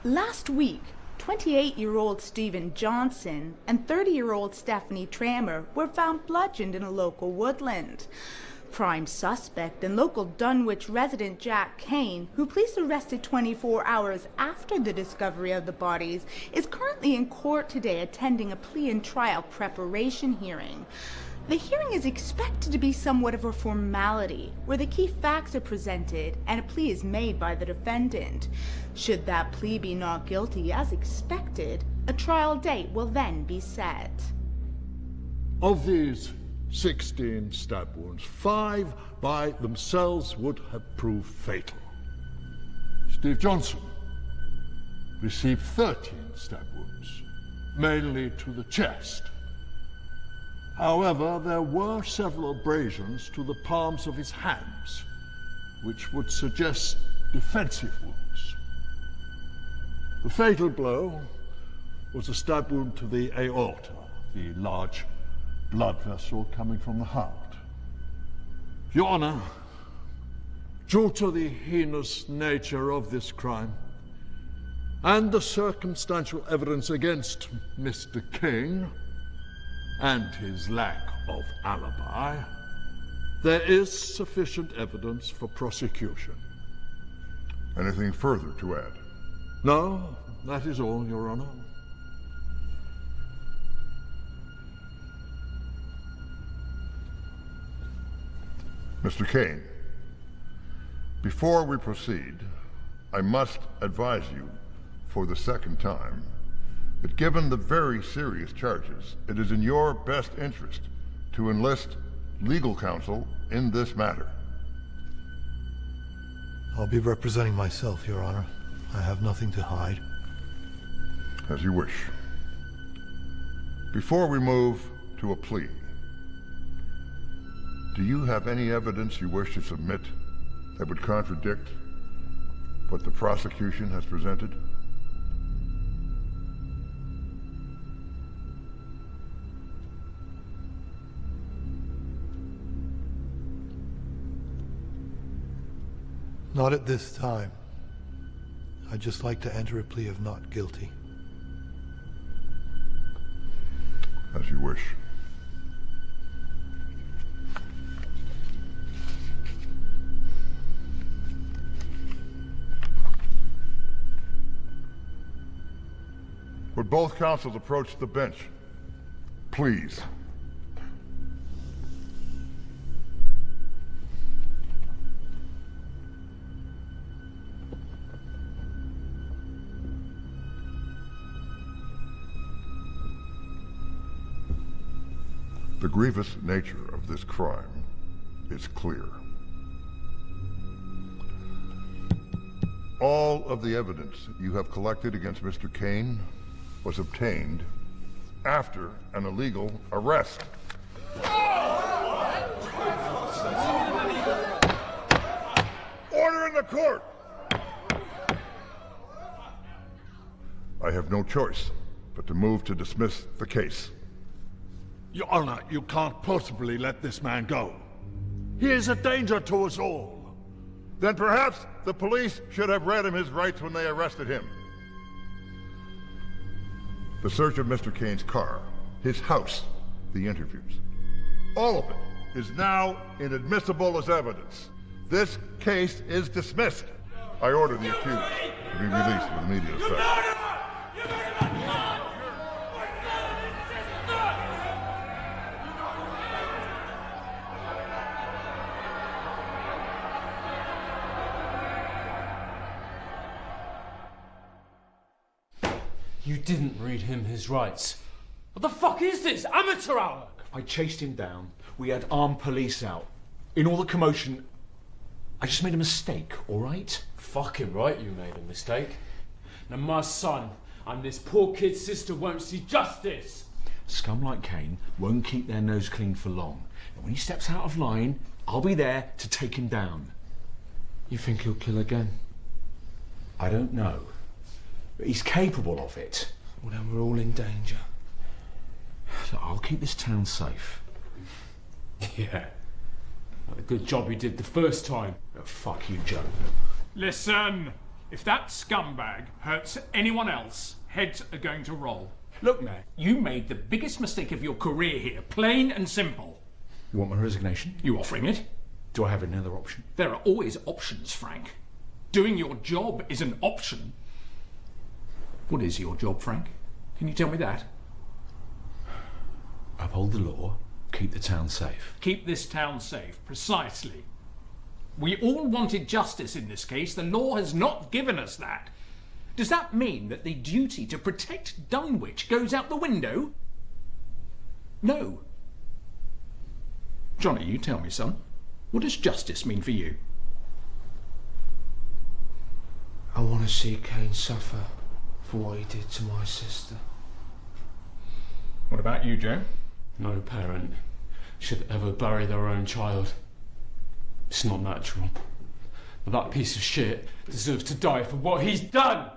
Last week, 28-year-old Stephen Johnson and 30-year-old Stephanie Trammer were found bludgeoned in a local woodland. Prime suspect and local Dunwich resident Jack Kane, who police arrested 24 hours after the discovery of the bodies, is currently in court today attending a plea and trial preparation hearing. The hearing is expected to be somewhat of a formality, where the key facts are presented and a plea is made by the defendant. Should that plea be not guilty as expected, a trial date will then be set. Of these 16 stab wounds, 5 by themselves would have proved fatal. Steve Johnson received 13 stab wounds, mainly to the chest. However, there were several abrasions to the palms of his hands, which would suggest defensive wounds. The fatal blow was a stab wound to the aorta, the large blood vessel coming from the heart. Your Honor, due to the heinous nature of this crime and the circumstantial evidence against Mr. King and his lack of alibi, there is sufficient evidence for prosecution. Anything further to add? No, that is all, Your Honor. Mr. Kane, before we proceed, I must advise you for the second time that given the very serious charges, it is in your best interest to enlist legal counsel in this matter. I'll be representing myself, Your Honor. I have nothing to hide. As you wish. Before we move to a plea, do you have any evidence you wish to submit that would contradict what the prosecution has presented? Not at this time. I'd just like to enter a plea of not guilty. As you wish. Would both counsels approach the bench, please? The grievous nature of this crime is clear. All of the evidence you have collected against Mr. Kane was obtained after an illegal arrest. Order in the court! I have no choice but to move to dismiss the case. Your Honor, you can't possibly let this man go. He is a danger to us all. Then perhaps the police should have read him his rights when they arrested him. The search of Mr. Kane's car, his house, the interviews, all of it is now inadmissible as evidence. This case is dismissed. I order the accused to be released with immediate effect. You didn't read him his rights. What the fuck is this? Amateur hour! I chased him down. We had armed police out. In all the commotion, I just made a mistake, all right? Fucking right you made a mistake. Now my son and this poor kid's sister won't see justice. Scum like Kane won't keep their nose clean for long. And when he steps out of line, I'll be there to take him down. You think he'll kill again? I don't know. But he's capable of it. Well, then we're all in danger. Look, I'll keep this town safe. Yeah. What a good job you did the first time. Oh, fuck you, Joe. Listen! If that scumbag hurts anyone else, heads are going to roll. Look, man. You made the biggest mistake of your career here, plain and simple. You want my resignation? You offering it? Do I have another option? There are always options, Frank. Doing your job is an option. What is your job, Frank? Can you tell me that? Uphold the law, keep the town safe. Keep this town safe, precisely. We all wanted justice in this case. The law has not given us that. Does that mean that the duty to protect Dunwich goes out the window? No. Johnny, you tell me, son. What does justice mean for you? I want to see Kane suffer for what he did to my sister. What about you, Joe? No parent should ever bury their own child. It's not natural. But that piece of shit deserves to die for what he's done!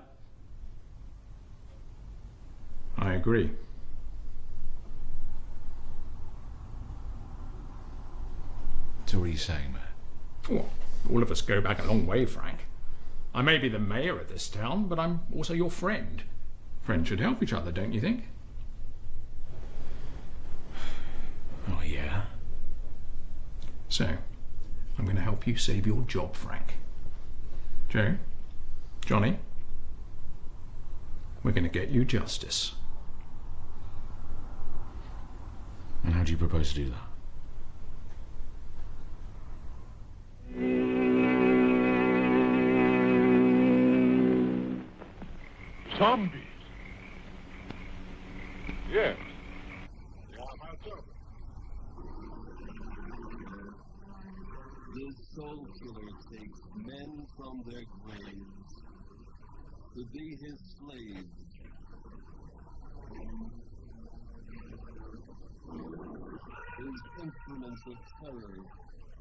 I agree. So what are you saying, man? Well, all of us go back a long way, Frank. I may be the mayor of this town, but I'm also your friend. Friends should help each other, don't you think? Oh, yeah? So, I'm going to help you save your job, Frank. Joe? Johnny? We're going to get you justice. And how do you propose to do that? Zombies? Yes. They are my servants. This soul killer takes men from their graves to be his slaves. His instruments of terror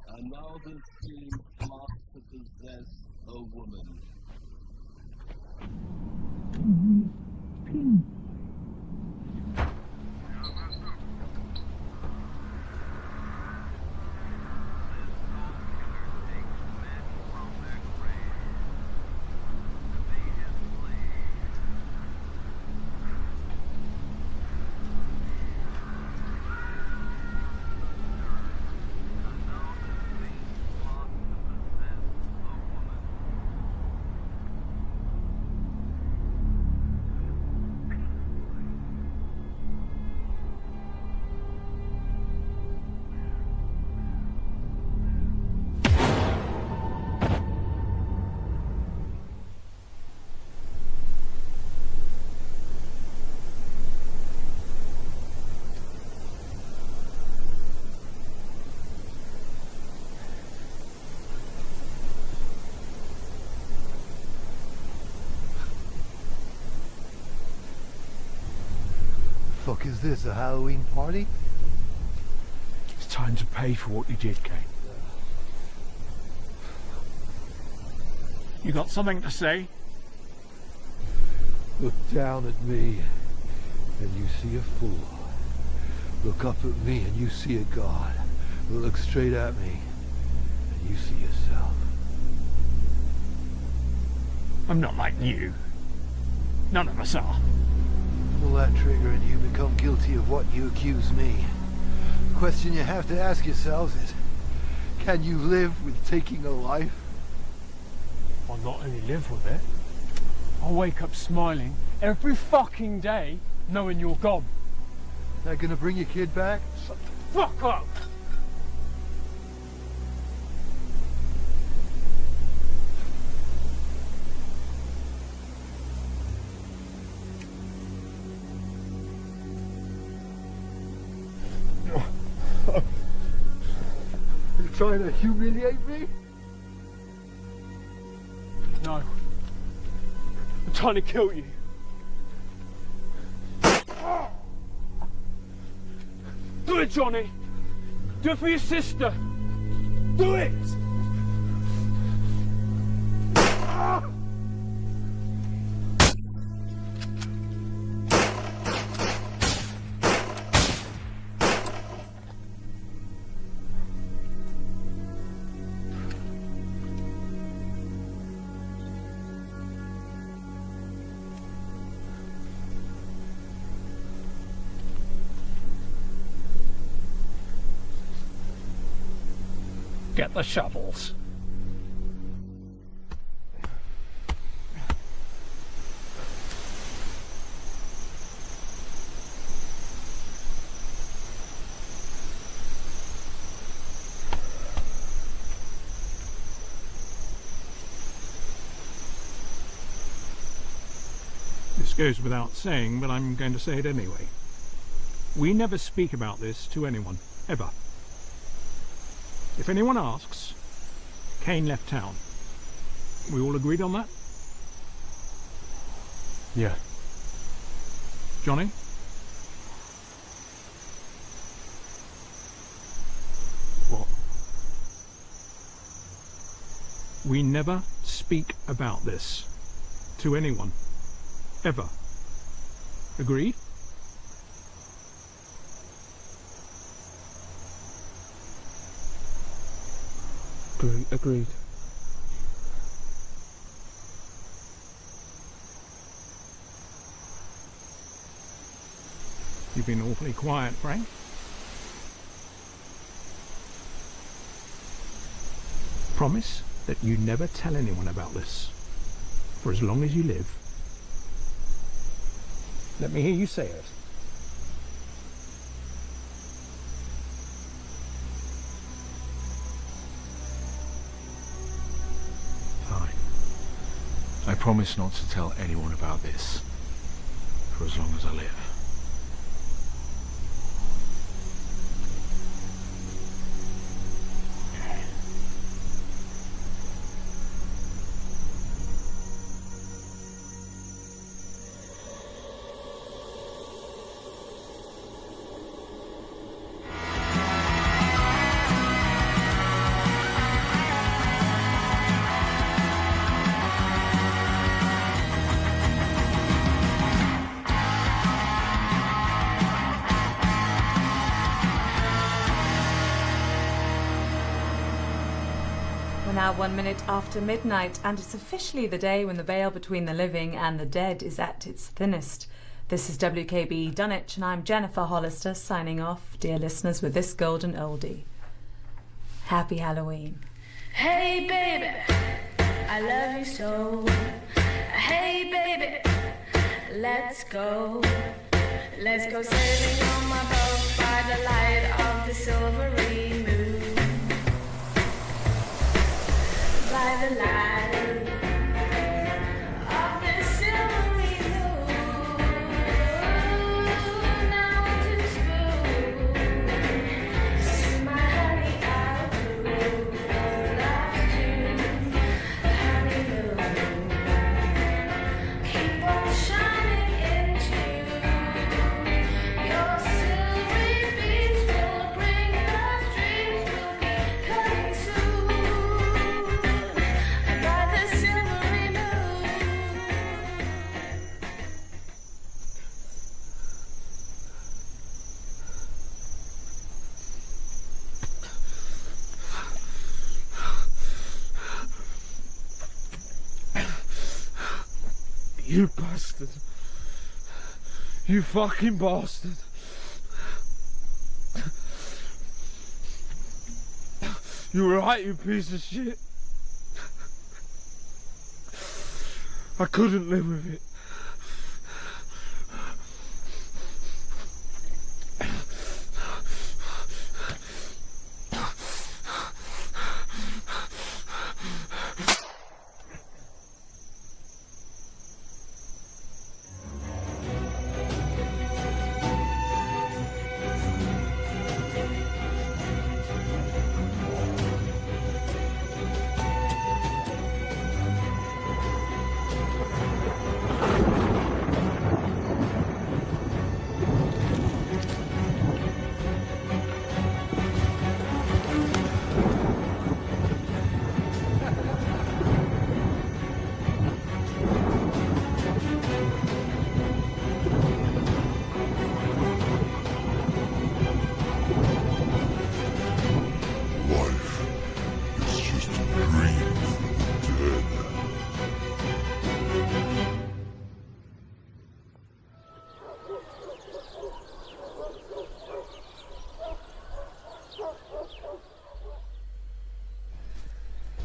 are now the same plot to possess a woman. Fuck is this, a Halloween party? It's time to pay for what you did, Kane. You got something to say? Look down at me and you see a fool. Look up at me and you see a god. Look straight at me and you see yourself. I'm not like you. None of us are. Pull that trigger and you become guilty of what you accuse me. The question you have to ask yourselves is, can you live with taking a life? I'll not only live with it, I'll wake up smiling every fucking day knowing you're gone. That gonna bring your kid back? Shut the fuck up! You trying to humiliate me? No. I'm trying to kill you. Do it, Johnny! Do it for your sister! Do it! Get the shovels. This goes without saying, but I'm going to say it anyway. We never speak about this to anyone, ever. If anyone asks, Kane left town. We all agreed on that? Yeah. Johnny? What? We never speak about this to anyone, ever. Agreed? Agreed. You've been awfully quiet, Frank. Promise that you never tell anyone about this for as long as you live. Let me hear you say it. Fine. I promise not to tell anyone about this for as long as I live. Now 1 minute after midnight, and it's officially the day when the veil between the living and the dead is at its thinnest. This is WKB Dunwich, and I'm Jennifer Hollister signing off, dear listeners, with this golden oldie. Happy Halloween. Hey baby, I love you so. Hey baby, let's go. Let's go sailing on my boat by the light of the silvery moon. By the light of the silvery moon. Now to spoon. See my honey, I'll do. Love to honeymoon. Keep on shining into your silvery beams. Will bring us dreams. Will be coming soon. You bastard. You fucking bastard. You were right, you piece of shit. I couldn't live with it.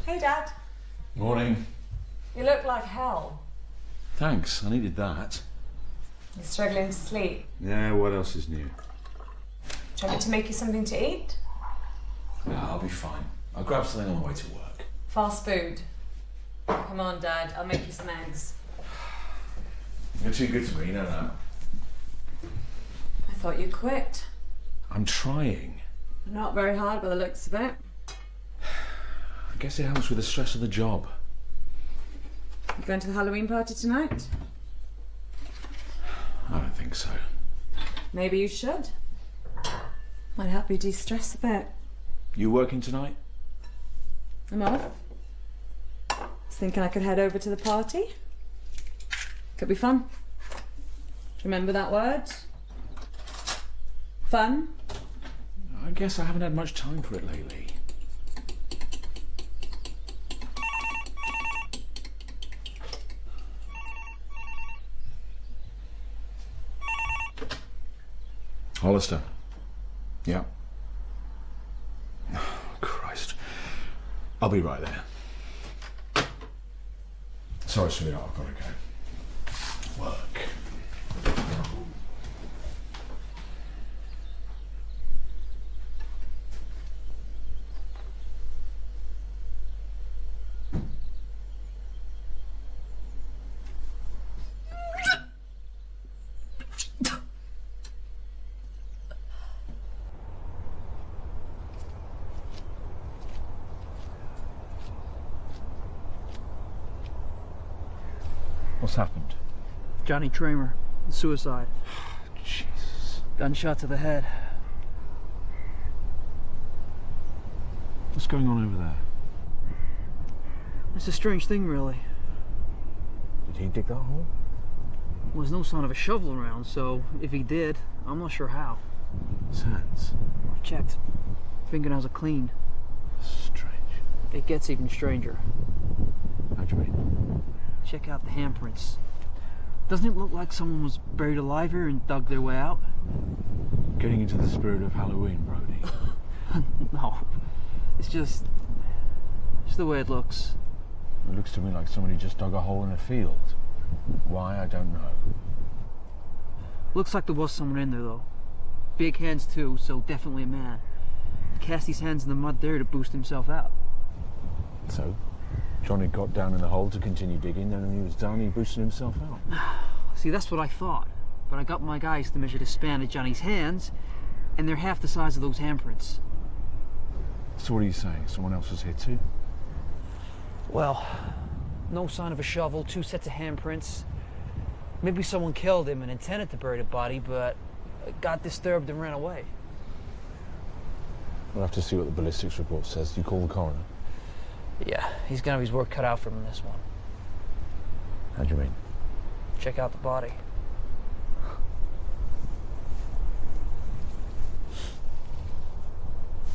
Hey, Dad. Morning. You look like hell. Thanks, I needed that. You're struggling to sleep. Yeah, what else is new? Do you want me to make you something to eat? No, I'll be fine. I'll grab something on the way to work. Fast food. Come on, Dad. I'll make you some eggs. You're too good to me, you know that. I thought you quit. I'm trying. Not very hard by the looks of it. I guess it helps with the stress of the job. You going to the Halloween party tonight? I don't think so. Maybe you should. Might help you de-stress a bit. You working tonight? I'm off. Was thinking I could head over to the party. Could be fun. Remember that word? Fun? I guess I haven't had much time for it lately. Hollister. Yeah. Oh, Christ. I'll be right there. Sorry, sweetheart, I've got to go. Work. What's happened? Johnny Tramer, suicide. Jesus. Gunshot to the head. What's going on over there? It's a strange thing, really. Did he dig that hole? Well, there's no sign of a shovel around, so if he did, I'm not sure how. His hands. I've checked. Fingernails are clean. Strange. It gets even stranger. How do you mean? Check out the handprints. Doesn't it look like someone was buried alive here and dug their way out? Getting into the spirit of Halloween, Brody. No. It's just the way it looks. It looks to me like somebody just dug a hole in a field. Why, I don't know. Looks like there was someone in there, though. Big hands, too, so definitely a man. He cast his hands in the mud there to boost himself out. So, Johnny got down in the hole to continue digging, then when he was done, he boosted himself out. See, that's what I thought. But I got my guys to measure the span of Johnny's hands, and they're half the size of those handprints. So what are you saying? Someone else was here too? Well, no sign of a shovel, 2 sets of handprints. Maybe someone killed him and intended to bury the body, but got disturbed and ran away. We'll have to see what the ballistics report says. You call the coroner? Yeah, he's gonna have his work cut out for him in this one. How do you mean? Check out the body.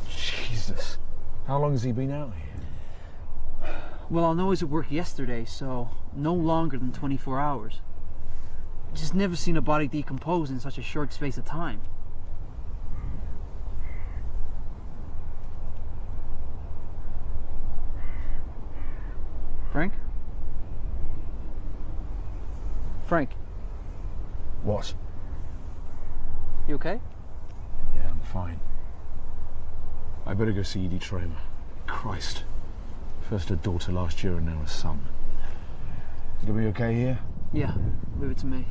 Jesus. How long has he been out here? Well, I'll know he was at work yesterday, so no longer than 24 hours. Just never seen a body decompose in such a short space of time. Frank? Frank? What? You okay? Yeah, I'm fine. I better go see Edie Tramer. Christ. First a daughter last year and now a son. You gonna be okay here? Yeah, leave it to me.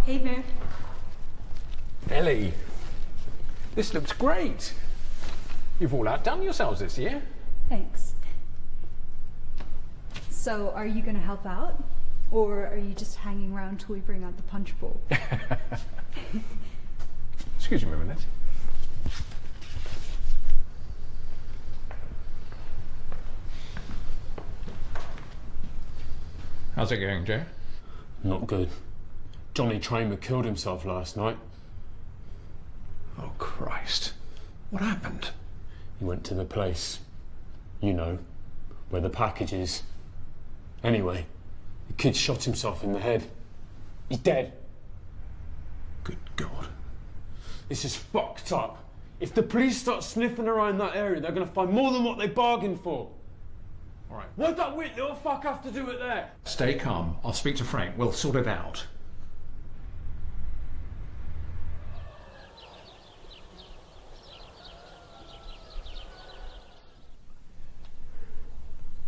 Hey there. Ellie, this looks great. You've all outdone yourselves this year. Thanks. So, are you going to help out? Or are you just hanging around till we bring out the punch bowl? Excuse me a minute. How's it going, Joe? Not good. Johnny Tramer killed himself last night. Oh, Christ. What happened? He went to the place, you know, where the package is. Anyway, the kid shot himself in the head. He's dead. Good God. This is fucked up. If the police start sniffing around that area, they're gonna find more than what they bargained for. All right. What'd that weird little fuck have to do with there? Stay calm. I'll speak to Frank. We'll sort it out.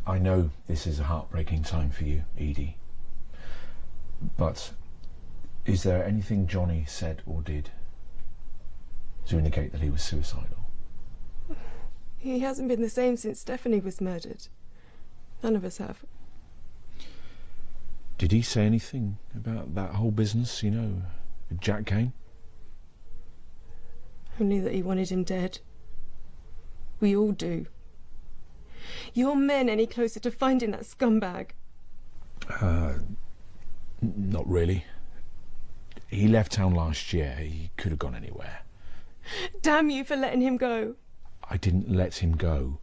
I know this is a heartbreaking time for you, Edie. But is there anything Johnny said or did to indicate that he was suicidal? He hasn't been the same since Stephanie was murdered. None of us have. Did he say anything about that whole business, you know, with Jack Kane? Only that he wanted him dead. We all do. Your men any closer to finding that scumbag? Not really. He left town last year. He could have gone anywhere. Damn you for letting him go. I didn't let him go.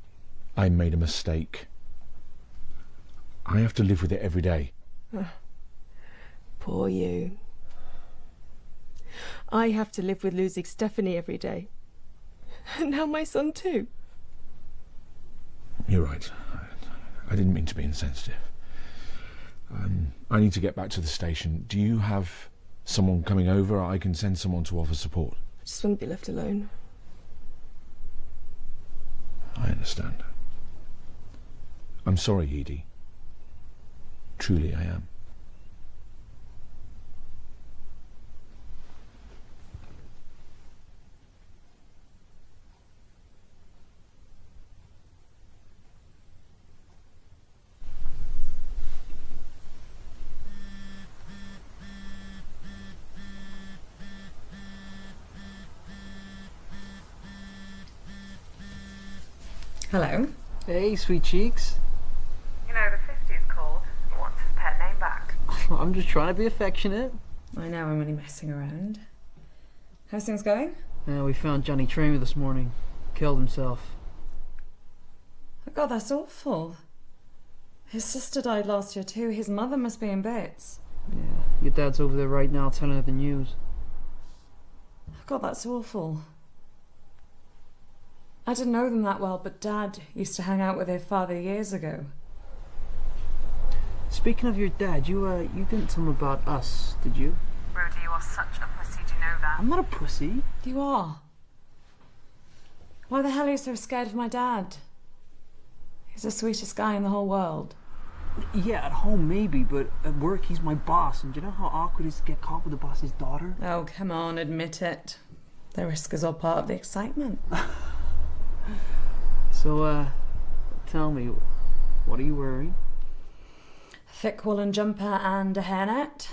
I made a mistake. I have to live with it every day. Poor you. I have to live with losing Stephanie every day. And now my son too. You're right. I didn't mean to be insensitive. I need to get back to the station. Do you have someone coming over? I can send someone to offer support. I just wouldn't be left alone. I understand. I'm sorry, Edie. Truly I am. Hello. Hey, sweet cheeks. You know, the 50's called. He wants his pet name back. I'm just trying to be affectionate. I know, I'm only messing around. How's things going? Yeah, we found Johnny Tramer this morning. Killed himself. Oh God, that's awful. His sister died last year too. His mother must be in bits. Yeah, your dad's over there right now telling her the news. Oh God, that's awful. I didn't know them that well, but Dad used to hang out with their father years ago. Speaking of your dad, you didn't tell him about us, did you? Rhodey, you are such a pussy, do you know that? I'm not a pussy. You are. Why the hell are you so scared of my dad? He's the sweetest guy in the whole world. Yeah, at home maybe, but at work he's my boss, and do you know how awkward it is to get caught with the boss's daughter? Oh, come on, admit it. The risk is all part of the excitement. So, tell me, what are you wearing? A thick woolen jumper and a hairnet.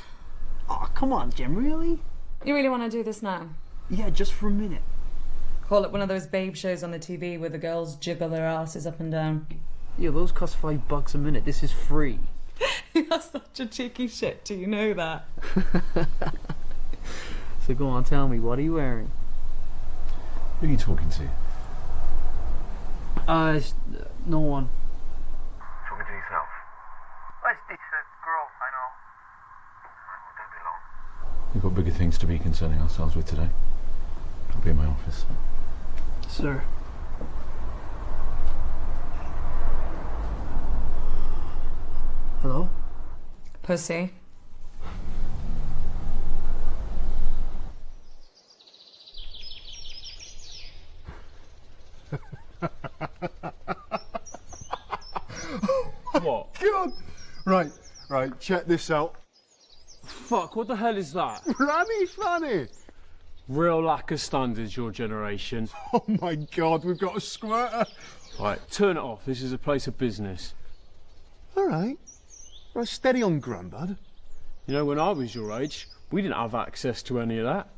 Oh, come on, Jim, really? You really want to do this now? Yeah, just for a minute. Call it one of those babe shows on the TV where the girls jiggle their asses up and down. Yeah, those cost $5 a minute. This is free. You're such a cheeky shit, do you know that? So go on, tell me, what are you wearing? Who are you talking to? No one. Talking to yourself? Oh, it's a girl, I know. Oh, don't be long. We've got bigger things to be concerning ourselves with today. I'll be in my office. Sir. Hello? Pussy. What? God! Right, check this out. Fuck, what the hell is that? Funny! Real lack of standards, your generation. Oh my God, we've got a squirter. Right, turn it off. This is a place of business. All right. Right, steady on, Grandad. You know, when I was your age, we didn't have access to any of that.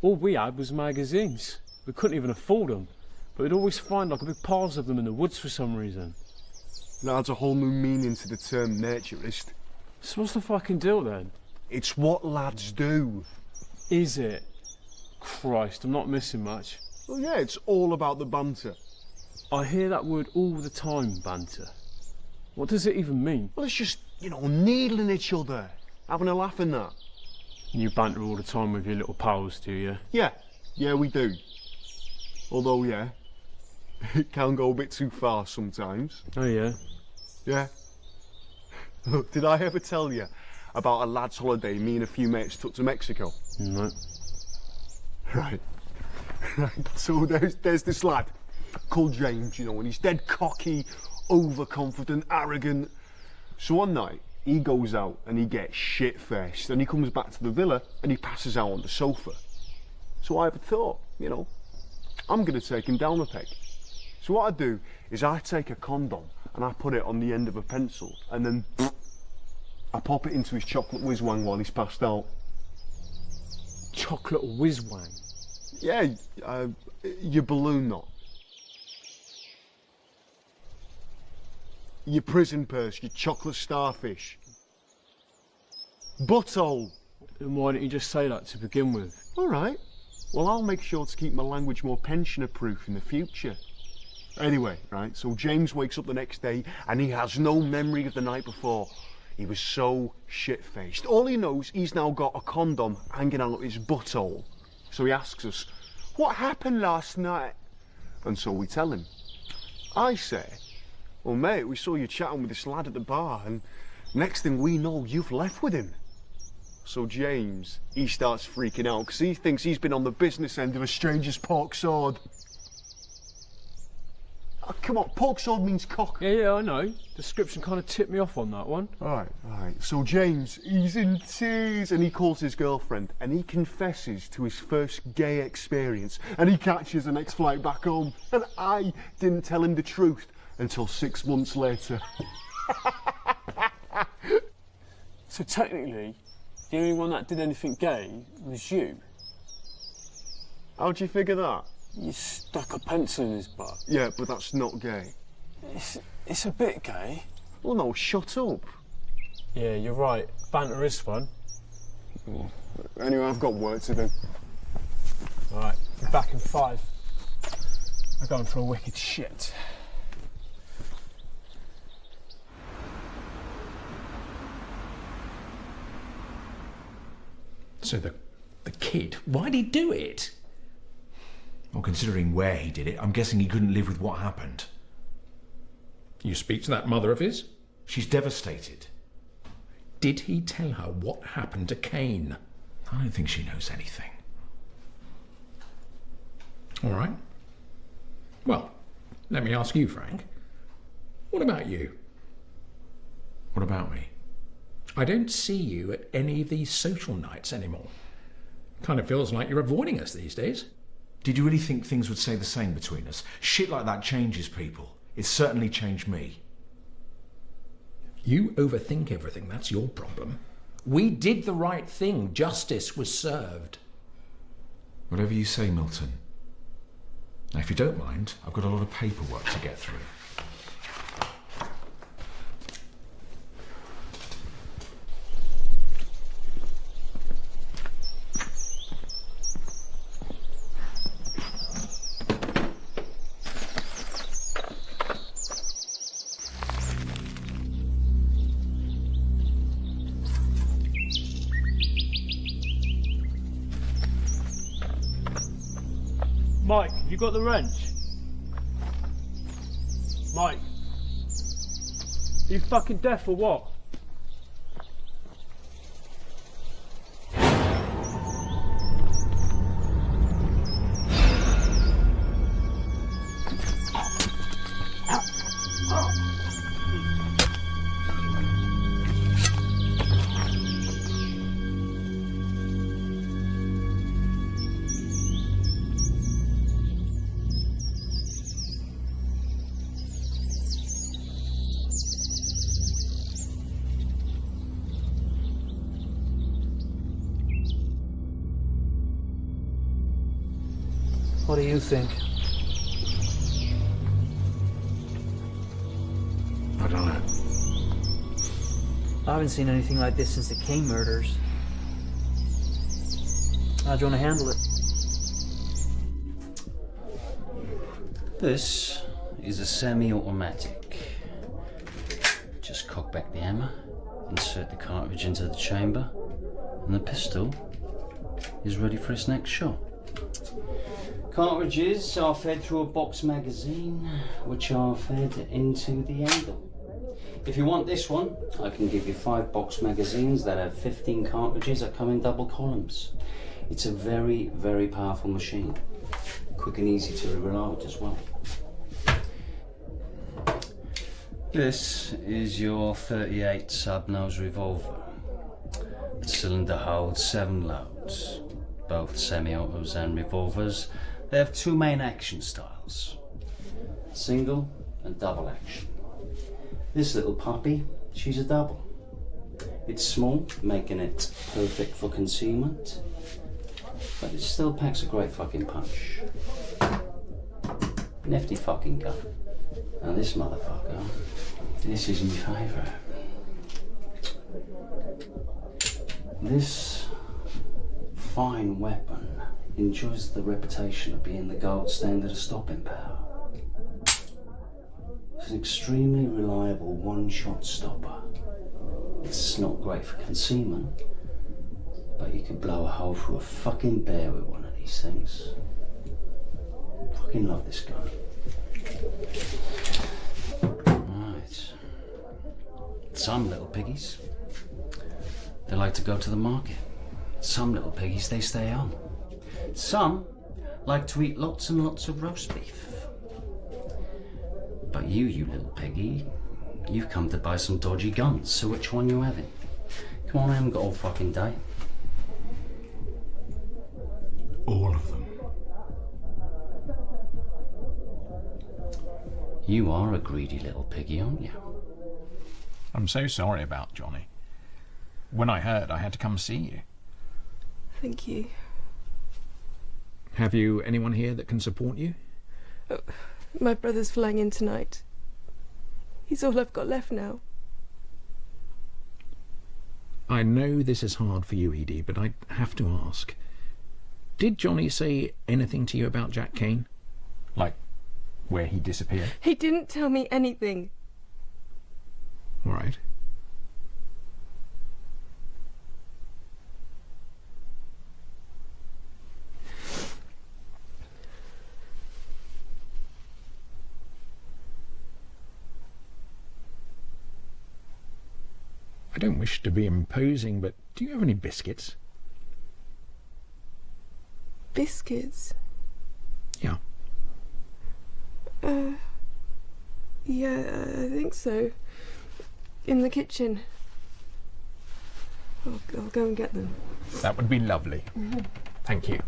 All we had was magazines. We couldn't even afford them. But we'd always find like a big piles of them in the woods for some reason. That adds a whole new meaning to the term naturist. So what's the fucking deal then? It's what lads do. Is it? Christ, I'm not missing much. Well, yeah, it's all about the banter. I hear that word all the time, banter. What does it even mean? Well, it's just, you know, needling each other, having a laugh and that. You banter all the time with your little pals, do you? Yeah, we do. Although, yeah, it can go a bit too far sometimes. Oh, yeah? Yeah. Look, did I ever tell you about a lad's holiday me and a few mates took to Mexico? No. Right. So there's this lad called James, you know, and he's dead cocky, overconfident, arrogant. So one night, he goes out and he gets shit-faced, and he comes back to the villa and he passes out on the sofa. So I have a thought, you know, I'm going to take him down a peg. So what I do is I take a condom and I put it on the end of a pencil, and then I pop it into his chocolate whiz-wang while he's passed out. Chocolate whiz-wang? Yeah, your balloon knot. Your prison purse, your chocolate starfish. Butthole. Then why didn't you just say that to begin with? All right. Well, I'll make sure to keep my language more pensioner-proof in the future. Anyway, right, so James wakes up the next day and he has no memory of the night before. He was so shit-faced. All he knows, he's now got a condom hanging out his butthole. So he asks us, what happened last night? And so we tell him. I say, well, mate, we saw you chatting with this lad at the bar, and next thing we know, you've left with him. So James, he starts freaking out because he thinks he's been on the business end of a stranger's pork sword. Oh, come on, pork sword means cock. Yeah, I know. Description kind of tipped me off on that one. All right. So James, he's in tears and he calls his girlfriend and he confesses to his first gay experience and he catches the next flight back home. And I didn't tell him the truth until 6 months later. So technically, the only one that did anything gay was you. How'd you figure that? You stuck a pencil in his butt. Yeah, but that's not gay. It's a bit gay. Well, no, shut up. Yeah, you're right. Banter is fun. Anyway, I've got work to do. Right, back in 5. I'm going for a wicked shit. So the kid, why'd he do it? Well, considering where he did it, I'm guessing he couldn't live with what happened. You speak to that mother of his? She's devastated. Did he tell her what happened to Cain? I don't think she knows anything. All right. Well, let me ask you, Frank. What about you? What about me? I don't see you at any of these social nights anymore. Kind of feels like you're avoiding us these days. Did you really think things would stay the same between us? Shit like that changes people. It's certainly changed me. You overthink everything, that's your problem. We did the right thing. Justice was served. Whatever you say, Milton. Now, if you don't mind, I've got a lot of paperwork to get through. Mike, have you got the wrench? Mike? Are you fucking deaf or what? What do you think? I don't know. I haven't seen anything like this since the Cain murders. How do you want to handle it? This is a semi-automatic. Just cock back the hammer, insert the cartridge into the chamber, and the pistol is ready for its next shot. Cartridges are fed through a box magazine, which are fed into the handle. If you want this one, I can give you 5 box magazines that have 15 cartridges that come in double columns. It's a very, very powerful machine. Quick and easy to reload as well. This is your 38 sub-nose revolver. The cylinder holds 7 loads. Both semi-autos and revolvers. They have 2 main action styles. Single and double action. This little puppy, she's a double. It's small, making it perfect for concealment, but it still packs a great fucking punch. Nifty fucking gun. Now this motherfucker, this is my favourite. This fine weapon enjoys the reputation of being the gold standard of stopping power. It's an extremely reliable one-shot stopper. It's not great for concealment, but you could blow a hole through a fucking bear with one of these things. Fucking love this gun. Right. Some little piggies, they like to go to the market. Some little piggies, they stay home. Some like to eat lots and lots of roast beef. But you little piggy, you've come to buy some dodgy guns, so which one you having? Come on, I haven't got all fucking day. All of them. You are a greedy little piggy, aren't you? I'm so sorry about Johnny. When I heard, I had to come see you. Thank you. Have you anyone here that can support you? Oh, my brother's flying in tonight. He's all I've got left now. I know this is hard for you, Edie, but I have to ask. Did Johnny say anything to you about Jack Kane? Like, where he disappeared? He didn't tell me anything. All right. I don't wish to be imposing, but do you have any biscuits? Biscuits? Yeah. Yeah, I think so. In the kitchen. I'll go and get them. That would be lovely. Thank you.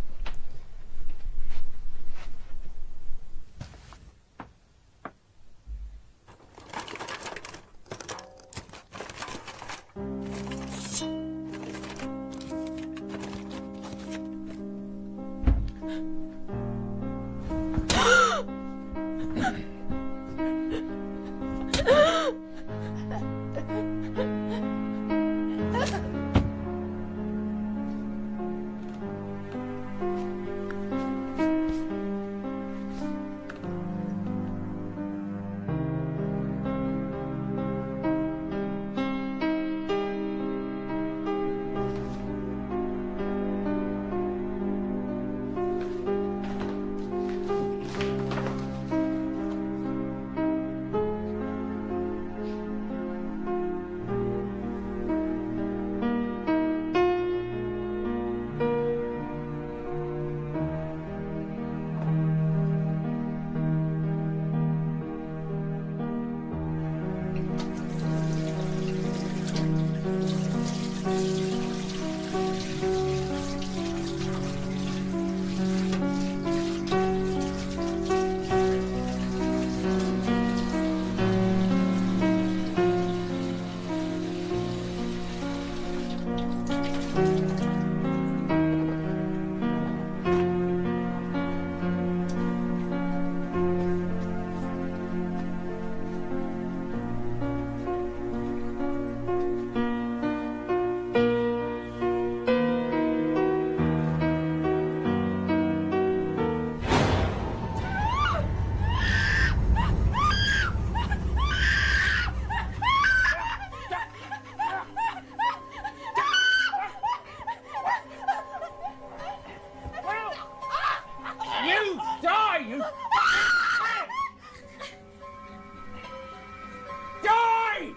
Die!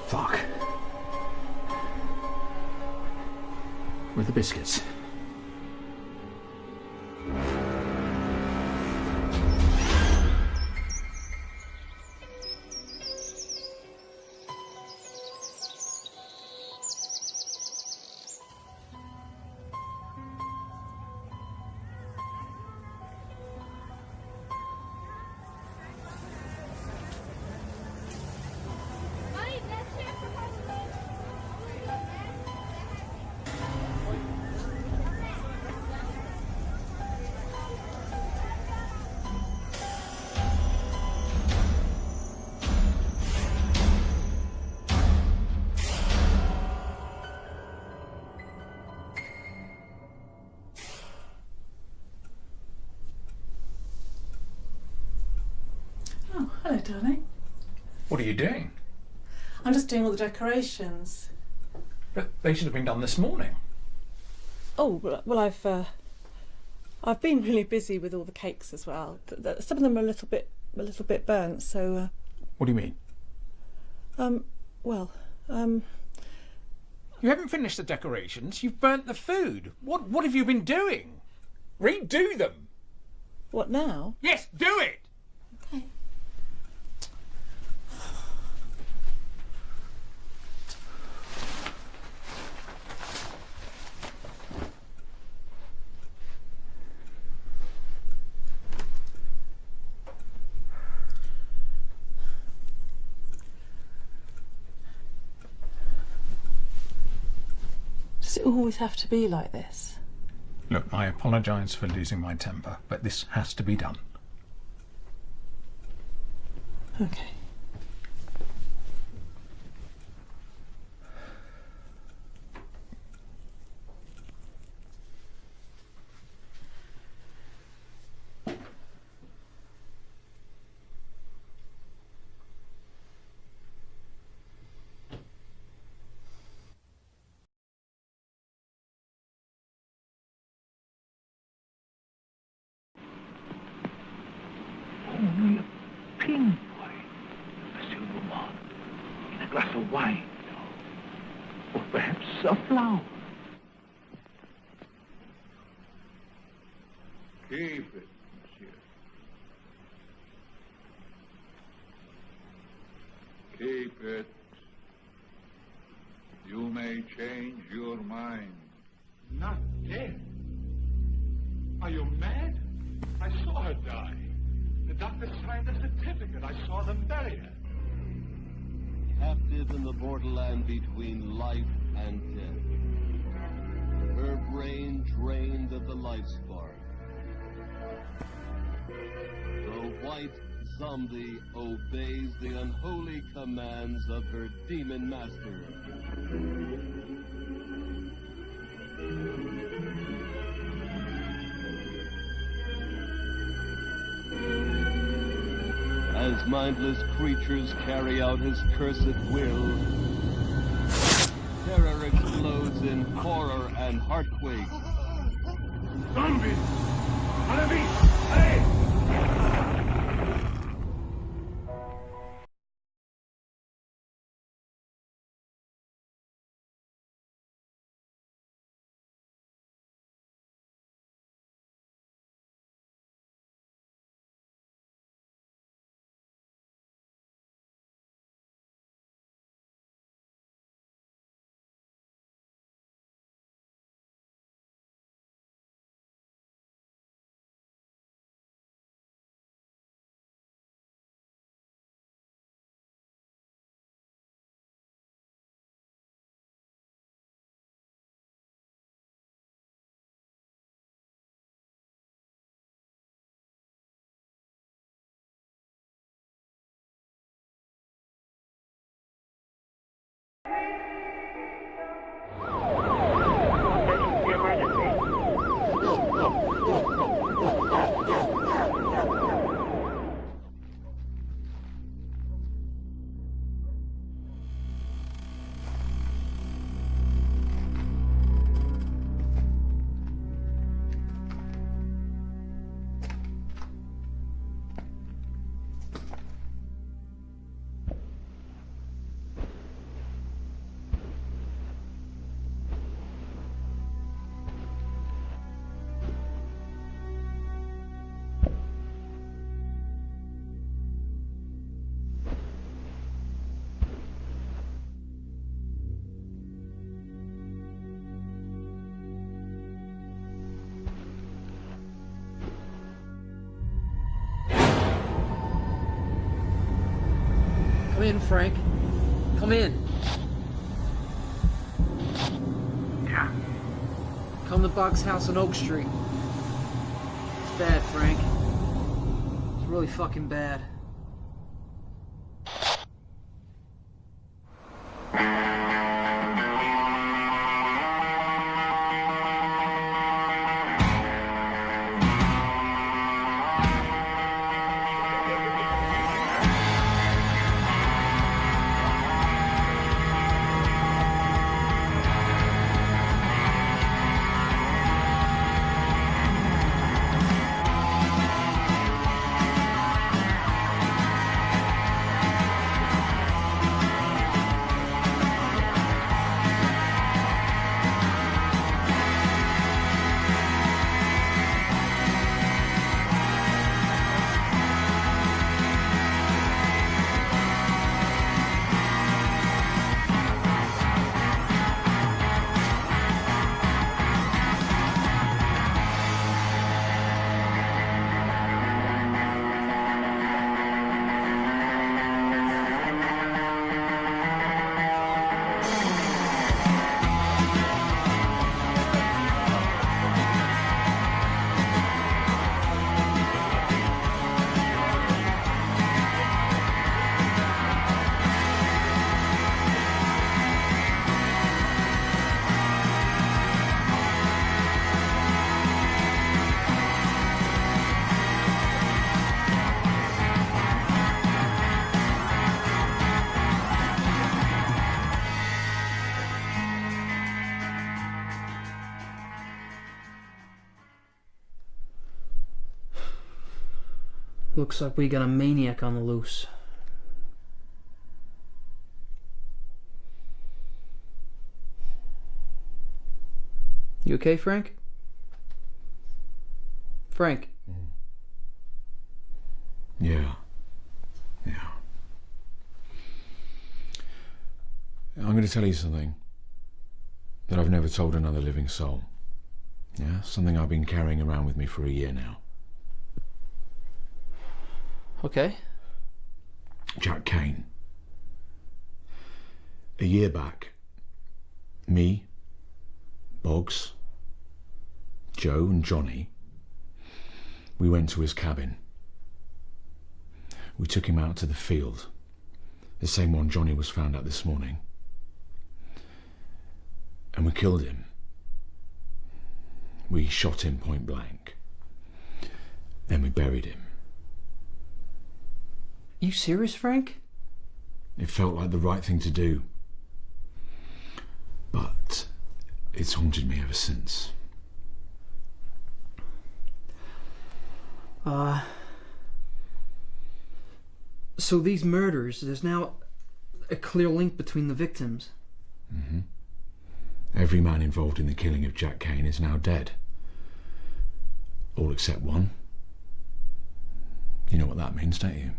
Fuck. Where are the biscuits? Oh, hello, darling. What are you doing? I'm just doing all the decorations. But they should have been done this morning. Oh, well, I've been really busy with all the cakes as well. Some of them are a little bit burnt, so. What do you mean? You haven't finished the decorations. You've burnt the food. What have you been doing? Redo them. What now? Yes, do it. Okay. Does it always have to be like this? Look, I apologise for losing my temper, but this has to be done. Okay. Only a pin boy, a silver one, in a glass of wine, or perhaps a flower. Keep it, monsieur. Keep it. You may change your mind. Not dead. Are you mad? I saw her die. The doctor signed the certificate. I saw them bury her. Captive in the borderland between life and death. Her brain drained of the life spark. The white zombie obeys the unholy commands of her demon master. As mindless creatures carry out his cursed will, terror explodes in horror and heartquake. Zombies! Enemy! Hey! in, Frank. Come in. Yeah? Come to Bog's house on Oak Street. It's bad, Frank. It's really fucking bad. Looks like we got a maniac on the loose. You okay, Frank? Frank? Yeah. I'm going to tell you something that I've never told another living soul. Yeah? Something I've been carrying around with me for a year now. Okay. Jack Kane. A year back, me, Boggs, Joe and Johnny, we went to his cabin. We took him out to the field, the same one Johnny was found at this morning. And we killed him. We shot him point blank. Then we buried him. You serious, Frank? It felt like the right thing to do. But it's haunted me ever since. So these murders, there's now a clear link between the victims. Mm-hmm. Every man involved in the killing of Jack Kane is now dead. All except one. You know what that means, don't you?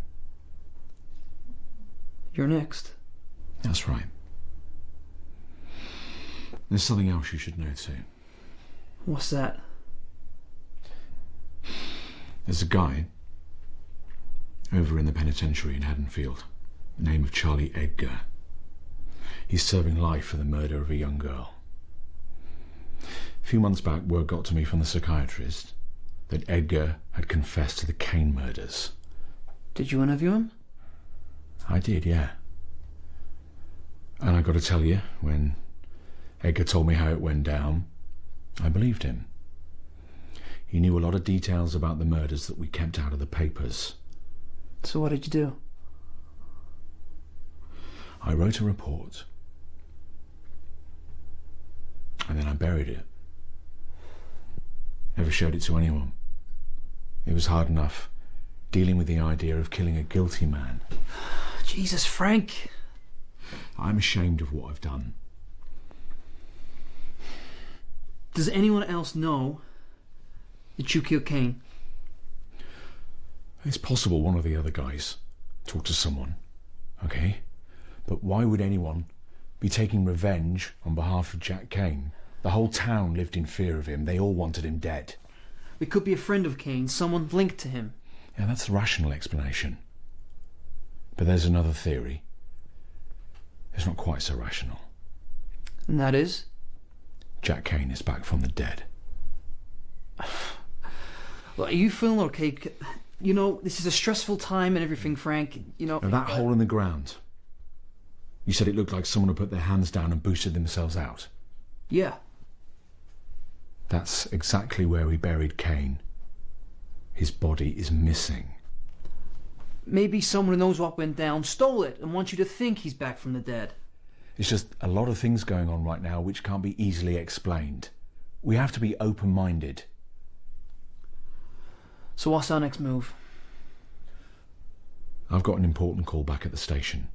You're next. That's right. There's something else you should know too. What's that? There's a guy over in the penitentiary in Haddonfield, the name of Charlie Edgar. He's serving life for the murder of a young girl. A few months back, word got to me from the psychiatrist that Edgar had confessed to the Kane murders. Did you interview him? I did, yeah. And I got to tell you, when Edgar told me how it went down, I believed him. He knew a lot of details about the murders that we kept out of the papers. So what did you do? I wrote a report. And then I buried it. Never showed it to anyone. It was hard enough dealing with the idea of killing a guilty man. Jesus, Frank. I'm ashamed of what I've done. Does anyone else know that you killed Kane? It's possible one of the other guys talked to someone, okay? But why would anyone be taking revenge on behalf of Jack Kane? The whole town lived in fear of him. They all wanted him dead. It could be a friend of Kane's, someone linked to him. Yeah, that's a rational explanation. But there's another theory. It's not quite so rational. And that is? Jack Kane is back from the dead. Well, are you feeling okay? You know, this is a stressful time and everything, Frank. You know... Now that hole in the ground. You said it looked like someone had put their hands down and boosted themselves out. Yeah. That's exactly where we buried Kane. His body is missing. Maybe someone who knows what went down stole it and wants you to think he's back from the dead. It's just a lot of things going on right now which can't be easily explained. We have to be open-minded. So what's our next move? I've got an important call back at the station.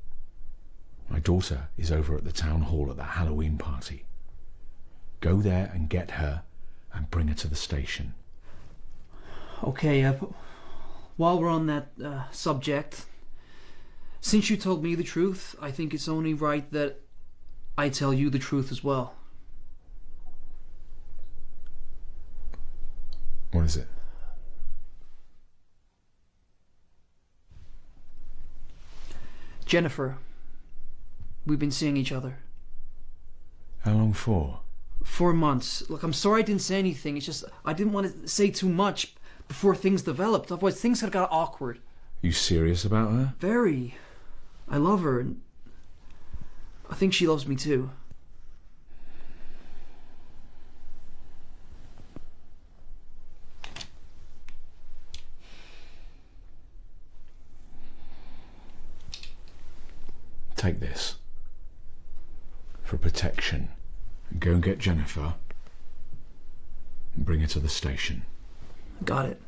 My daughter is over at the town hall at that Halloween party. Go there and get her and bring her to the station. Okay, but while we're on that subject, since you told me the truth, I think it's only right that I tell you the truth as well. What is it? Jennifer, we've been seeing each other. How long for? 4 months. Look, I'm sorry I didn't say anything. It's just I didn't want to say too much before things developed. Otherwise, things had got awkward. You serious about her? Very. I love her, and I think she loves me too. Take this. For protection. Go and get Jennifer and bring her to the station. Got it.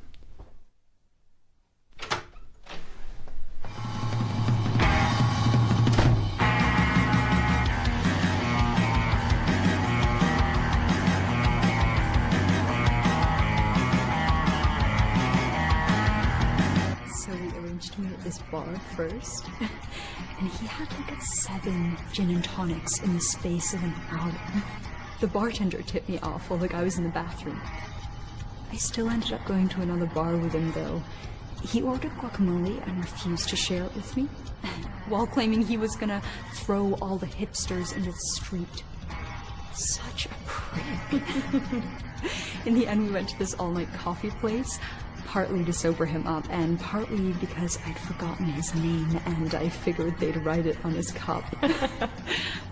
So we arranged to meet at this bar first, and he had like 7 gin and tonics in the space of an hour. The bartender tipped me off while the guy was in the bathroom. I still ended up going to another bar with him though. He ordered guacamole and refused to share it with me, while claiming he was gonna throw all the hipsters into the street. Such a prick. In the end, we went to this all-night coffee place, partly to sober him up, and partly because I'd forgotten his name, and I figured they'd write it on his cup.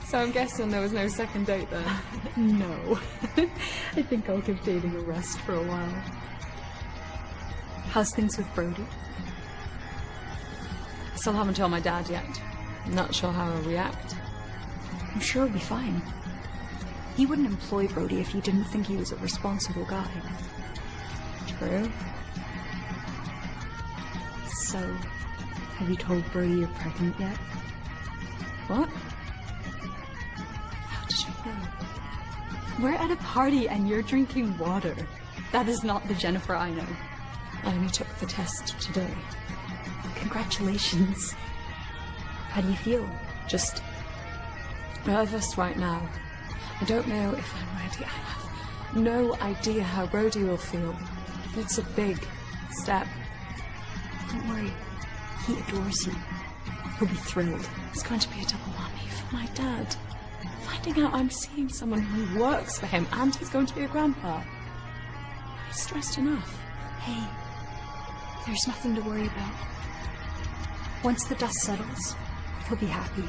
So I'm guessing there was no second date then? No. I think I'll give dating a rest for a while. How's things with Brody? Still haven't told my dad yet. Not sure how he'll react. I'm sure he'll be fine. He wouldn't employ Brody if he didn't think he was a responsible guy. True. So, have you told Brody you're pregnant yet? What? How did you know? We're at a party and you're drinking water. That is not the Jennifer I know. I only took the test today. Congratulations. How do you feel? Just nervous right now. I don't know if I'm ready. I have no idea how Brody will feel. It's a big step. Don't worry. He adores you. He'll be thrilled. It's going to be a double whammy for my dad. Finding out I'm seeing someone who works for him and he's going to be a grandpa. He's stressed enough. Hey, there's nothing to worry about. Once the dust settles, he'll be happy.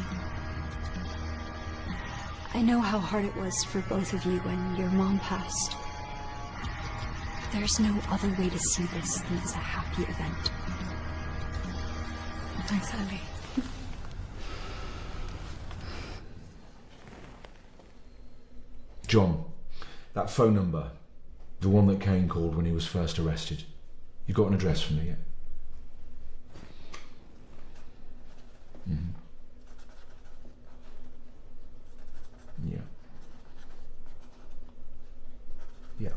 I know how hard it was for both of you when your mom passed. There's no other way to see this than as a happy event. Thanks, Ellie. John, that phone number, the one that Kane called when he was first arrested, you got an address for me yet? Mm-hmm. Yeah. Yeah.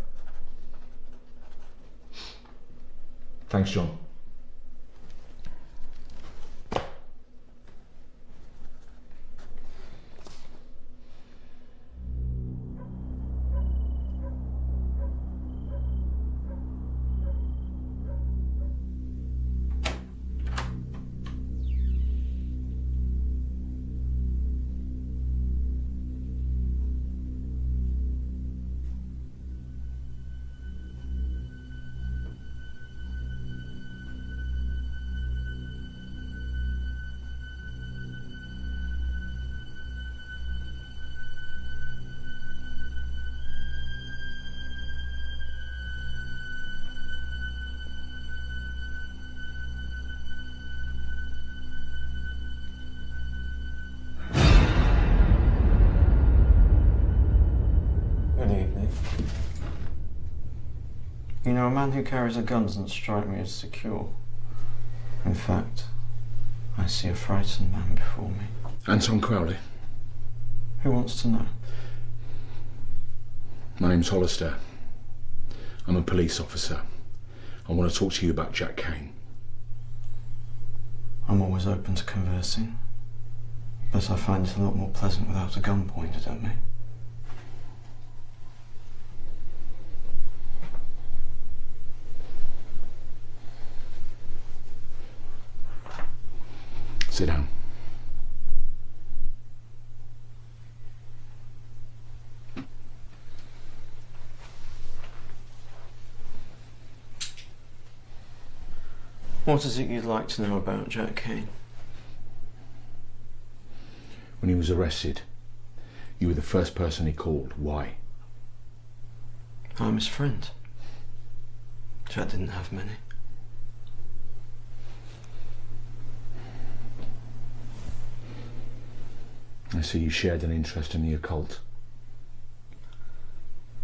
Thanks, John. You know, a man who carries a gun doesn't strike me as secure. In fact, I see a frightened man before me. Anton Crowley. Who wants to know? My name's Hollister. I'm a police officer. I want to talk to you about Jack Kane. I'm always open to conversing, but I find it a lot more pleasant without a gun pointed at me. Sit down. What is it you'd like to know about Jack Kane? When he was arrested, you were the first person he called. Why? I'm his friend. Jack didn't have many. I see you shared an interest in the occult.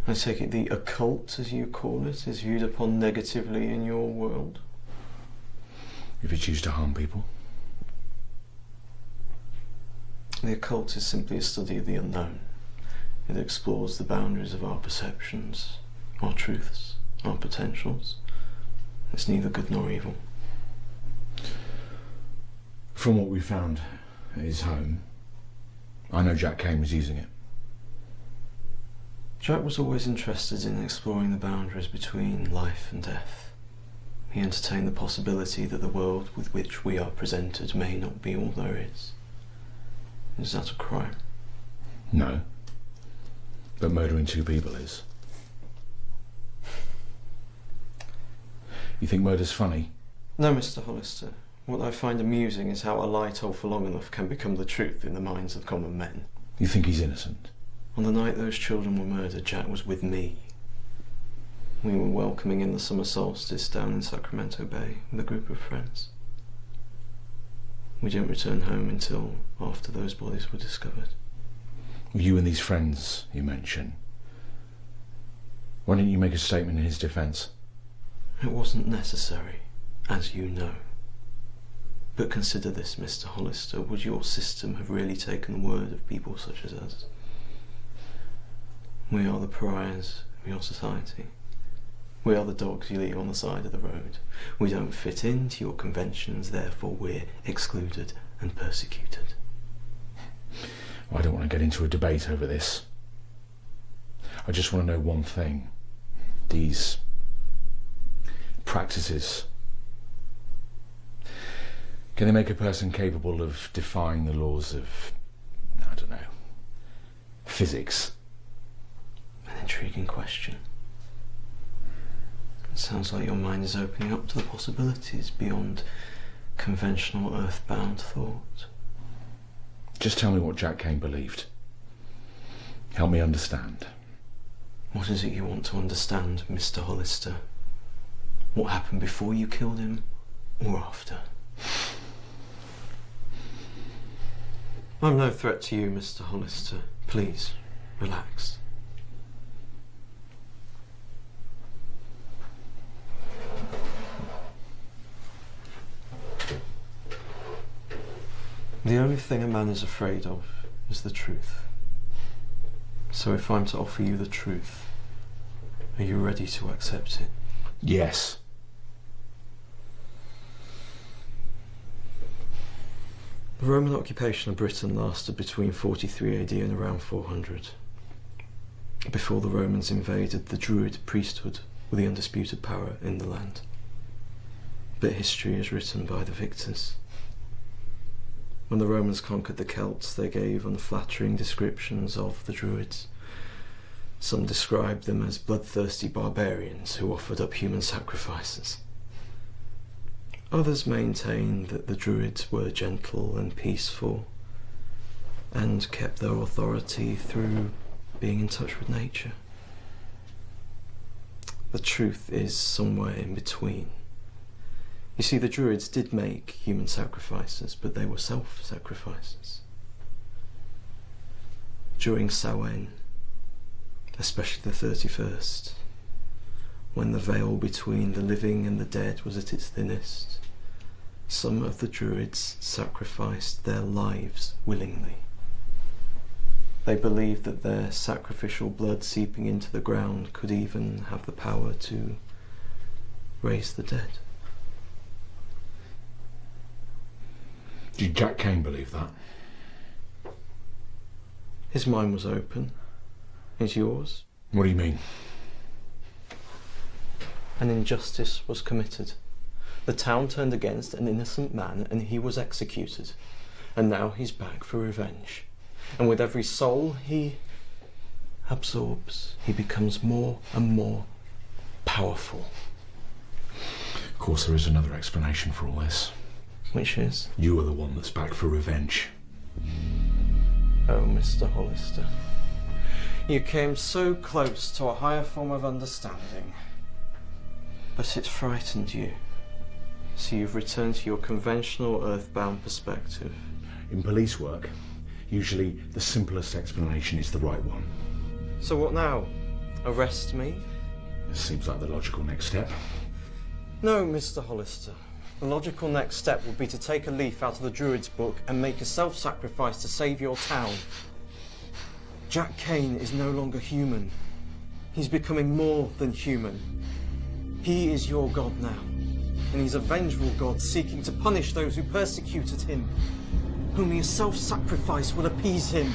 I take it the occult, as you call it, is viewed upon negatively in your world? If it's used to harm people. The occult is simply a study of the unknown. It explores the boundaries of our perceptions, our truths, our potentials. It's neither good nor evil. From what we found at his home, I know Jack Kane was using it. Jack was always interested in exploring the boundaries between life and death. He entertained the possibility that the world with which we are presented may not be all there is. Is that a crime? No. But murdering 2 people is. You think murder's funny? No, Mr. Hollister. What I find amusing is how a lie told for long enough can become the truth in the minds of common men. You think he's innocent? On the night those children were murdered, Jack was with me. We were welcoming in the summer solstice down in Sacramento Bay with a group of friends. We didn't return home until after those bodies were discovered. You and these friends you mention. Why didn't you make a statement in his defence? It wasn't necessary, as you know. But consider this, Mr. Hollister. Would your system have really taken the word of people such as us? We are the pariahs of your society. We are the dogs you leave on the side of the road. We don't fit into your conventions, therefore we're excluded and persecuted. Well, I don't want to get into a debate over this. I just want to know one thing. These practices, can they make a person capable of defying the laws of, I don't know, physics? An intriguing question. It sounds like your mind is opening up to the possibilities beyond conventional earthbound thought. Just tell me what Jack Kane believed. Help me understand. What is it you want to understand, Mr. Hollister? What happened before you killed him, or after? I'm no threat to you, Mr. Hollister. Please, relax. The only thing a man is afraid of is the truth. So if I'm to offer you the truth, are you ready to accept it? Yes. The Roman occupation of Britain lasted between 43 AD and around 400. Before the Romans invaded, the Druid priesthood were the undisputed power in the land. But history is written by the victors. When the Romans conquered the Celts, they gave unflattering descriptions of the Druids. Some described them as bloodthirsty barbarians who offered up human sacrifices. Others maintained that the Druids were gentle and peaceful and kept their authority through being in touch with nature. The truth is somewhere in between. You see, the Druids did make human sacrifices, but they were self-sacrifices. During Samhain, especially the 31st, when the veil between the living and the dead was at its thinnest, some of the Druids sacrificed their lives willingly. They believed that their sacrificial blood seeping into the ground could even have the power to raise the dead. Did Jack Kane believe that? His mind was open. Is yours? What do you mean? An injustice was committed. The town turned against an innocent man and he was executed. And now he's back for revenge. And with every soul he absorbs, he becomes more and more powerful. Of course, there is another explanation for all this. Which is? You are the one that's back for revenge. Oh, Mr. Hollister. You came so close to a higher form of understanding. But it frightened you. So you've returned to your conventional earthbound perspective. In police work, usually the simplest explanation is the right one. So what now? Arrest me? This seems like the logical next step. No, Mr. Hollister. The logical next step would be to take a leaf out of the Druid's book and make a self-sacrifice to save your town. Jack Kane is no longer human. He's becoming more than human. He is your god now, and he's a vengeful god seeking to punish those who persecuted him. Only a self-sacrifice will appease him.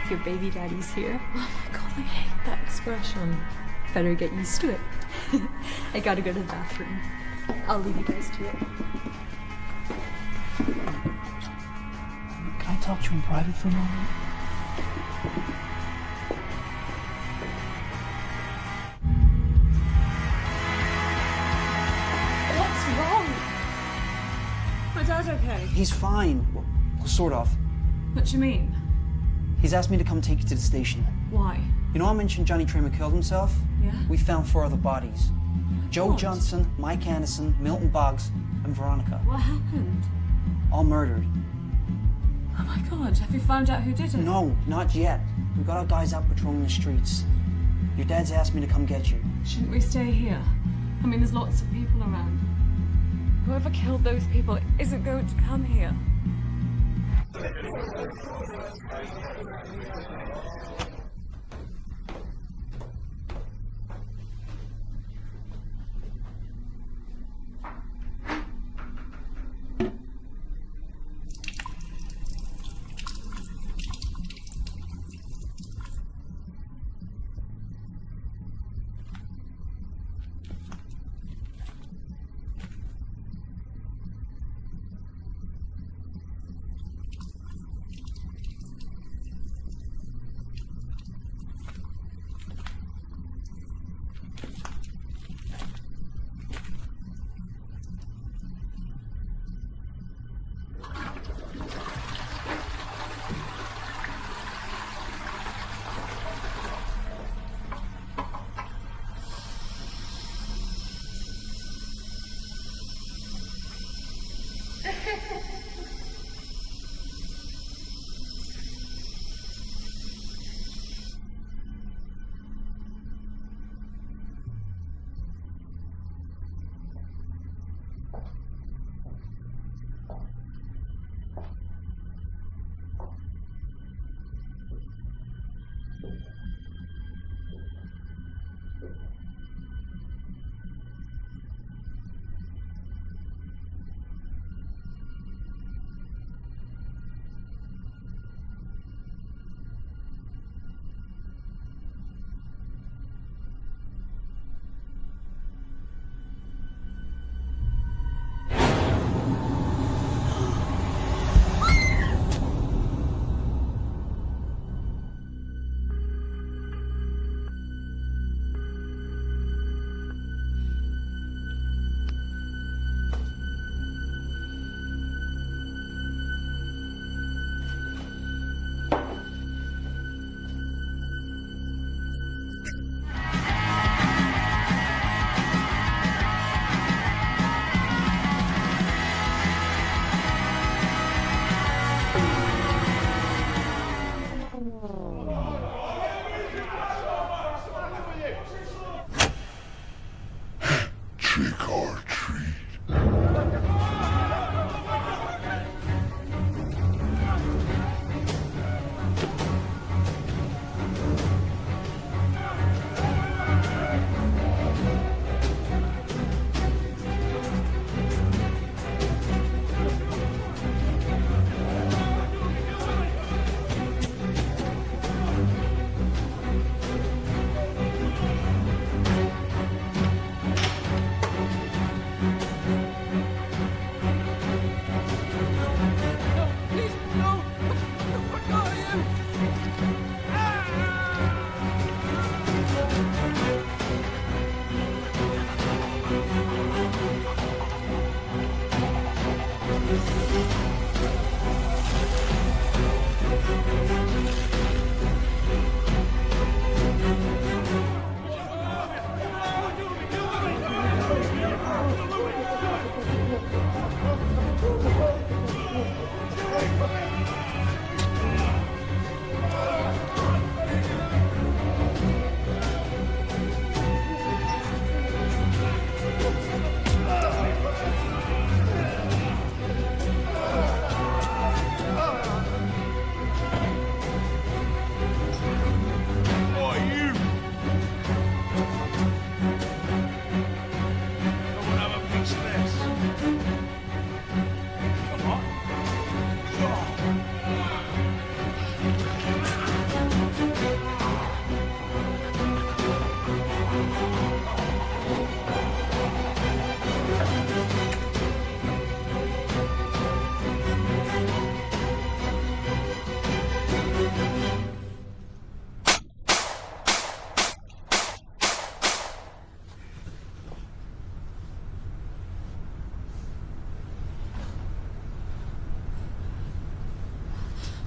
Your baby daddy's here. Oh my god, I hate that expression. Better get used to it. I gotta go to the bathroom. I'll leave you guys to it. Can I talk to you in private for a moment? What's wrong? My dad's okay. He's fine. Well, sort of. What do you mean? He's asked me to come take you to the station. Why? You know I mentioned Johnny Tramer killed himself? Yeah? We found 4 other bodies. Joe God. Johnson, Mike Anderson, Milton Boggs, and Veronica. What happened? All murdered. Oh my god, have you found out who did it? No, not yet. We've got our guys out patrolling the streets. Your dad's asked me to come get you. Shouldn't we stay here? I mean, there's lots of people around. Whoever killed those people isn't going to come here.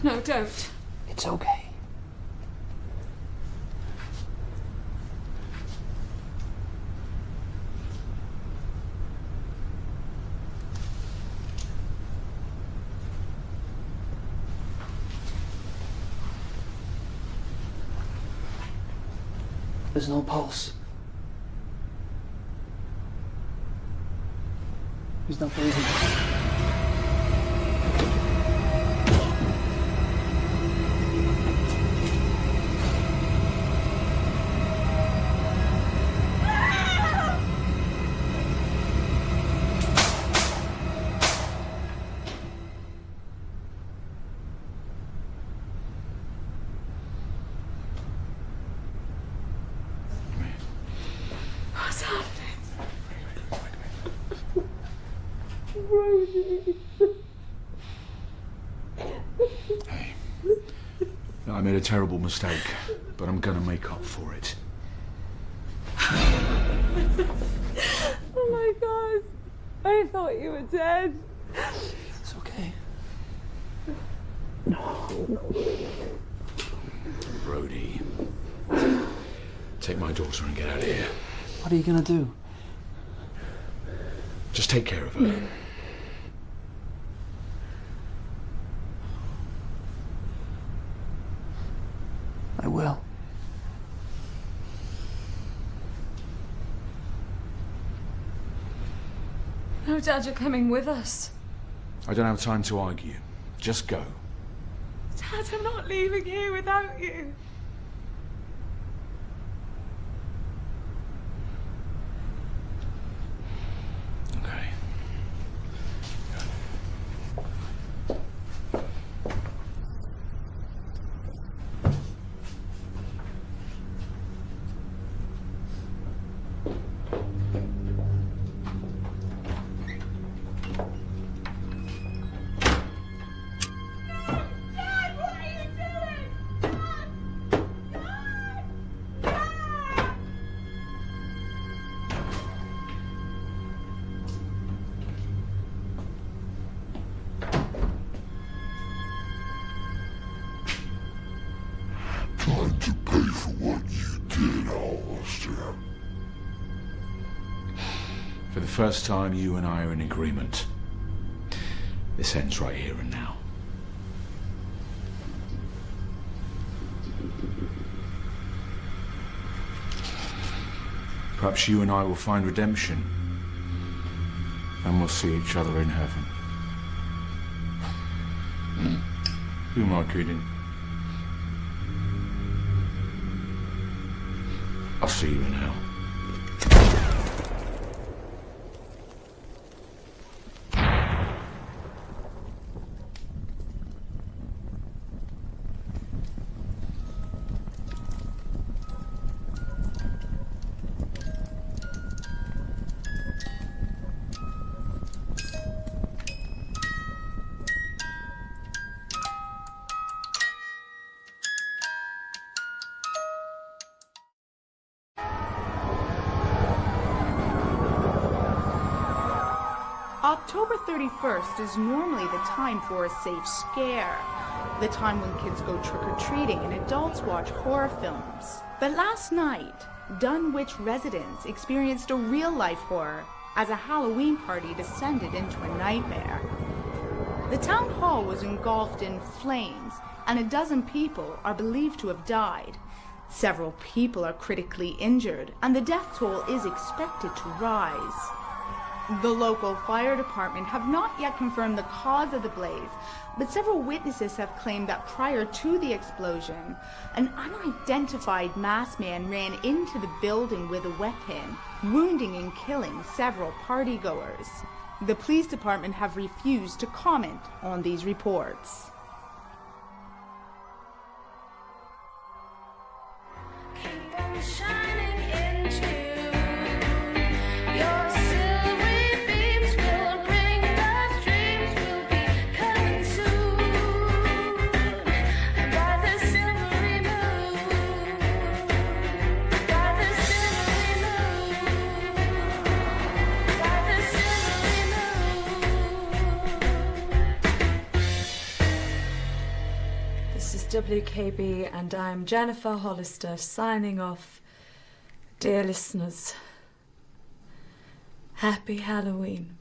No, don't. It's okay. There's no pulse. He's not breathing. What's happening? Hey, I made a terrible mistake, but I'm gonna make up for it. Oh my god. I thought you were dead. It's okay. Brody, take my daughter and get out of here. What are you gonna do? Just take care of her. I will. No, Dad, you're coming with us. I don't have time to argue. Just go. Dad, I'm not leaving here without you. Okay. Time to pay for what you did, Alistair. For the first time, you and I are in agreement. This ends right here and now. Perhaps you and I will find redemption, and we'll see each other in heaven. Who am I kidding? I'll see you in hell. October 31st is normally the time for a safe scare, the time when kids go trick-or-treating and adults watch horror films. But last night, Dunwich residents experienced a real-life horror as a Halloween party descended into a nightmare. The town hall was engulfed in flames, and a dozen people are believed to have died. Several people are critically injured, and the death toll is expected to rise. The local fire department have not yet confirmed the cause of the blaze, but several witnesses have claimed that prior to the explosion, an unidentified masked man ran into the building with a weapon, wounding and killing several partygoers. The police department have refused to comment on these reports. Keep on shining into your silvery beams will bring us dreams will be coming soon by the silvery moon, by the silvery moon, by the silvery moon. This is WKB and I'm Jennifer Hollister signing off. Dear listeners, happy Halloween.